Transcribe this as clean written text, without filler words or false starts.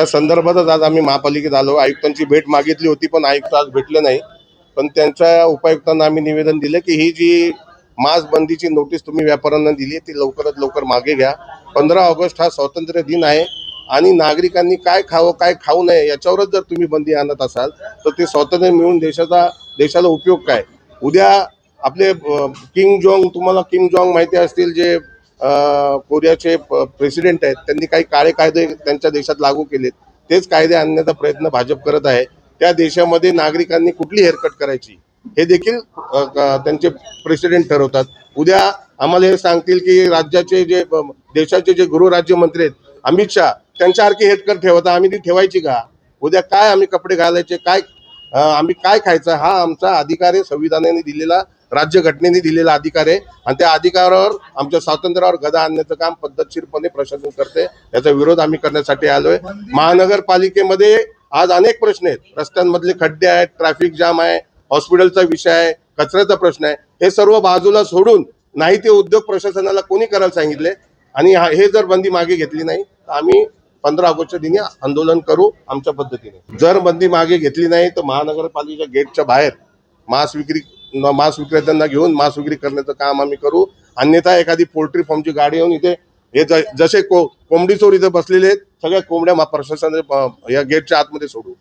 त्या संदर्भातच आज आम्ही महापालिकेत आलो। आयुक्तांची भेट मागितली होती पण आयुक्त आज भेटले नाही, पण त्यांच्या उपायुक्तांना आम्ही निवेदन दिलं की ही जी मास्क बंदीची नोटीस तुम्ही व्यापाऱ्यांना दिली ती लवकरात लवकर मागे घ्या। 15 ऑगस्ट हा स्वातंत्र्य दिन आहे आणि नागरिकांनी काय खावं काय खाऊ नये याच्यावरच जर तुम्ही बंदी आणत असाल तर ते स्वातंत्र्य मिळून देशाला उपयोग काय। उद्या आपले किंग जोंग, तुम्हाला किंग जोंग माहिती असतील, जे कोरियाचे प्रेसिडेंट आहेत, त्यांनी काही काळे कायदे त्यांच्या देशात लागू केलेत, तेच कायदे आणण्याचा प्रयत्न भाजप करत आहे। त्या देशामध्ये नागरिकांनी कुठली हेरकट करायची हे देखील त्यांचे प्रेसिडेंट ठरवतात। उद्या आम्हाला हे सांगतील की राज्याचे जे देशाचे जे गृहराज्यमंत्री आहेत अमित शाह, त्यांच्यासारखी हेरकट ठेवता, आम्ही ती ठेवायची का। उद्या काय आम्ही कपडे घालायचे, काय आम्ही काय खायचं, हा आमचा अधिकार आहे, संविधानाने दिलेला, राज्यघटनेने दिलेला अधिकार आहे आणि त्या अधिकारावर, आमच्या स्वातंत्र्यावर गदा आणण्याचं काम पद्धतशीरपणे प्रशासन करते। याचा विरोध आम्ही करण्यासाठी आलोय। महानगरपालिकेमध्ये आज अनेक प्रश्न आहेत, रस्त्यांमधले खड्डे आहेत, ट्रॅफिक जाम आहे, हॉस्पिटलचा विषय आहे, कचऱ्याचा प्रश्न आहे, हे सर्व बाजूला सोडून नाही ते उद्योग प्रशासनाला कोणी करायला सांगितले आणि हे जर बंदी मागे घेतली नाही तर आम्ही 15 ऑगस्टच्या दिनी आंदोलन करू आमच्या पद्धतीने। जर बंदी मागे घेतली नाही तर महानगरपालिकेच्या गेटच्या बाहेर मांस विक्रेत्यांना घेऊन मांस विक्री करण्याचं काम आम्ही करू। अन्यथा एखादी पोल्ट्री फार्मची गाडी येऊन इथे हे जसे कोंबडी चोर इथे बसलेले आहेत, सगळ्या कोंबड्या प्रशासन या गेटच्या आतमध्ये सोडू।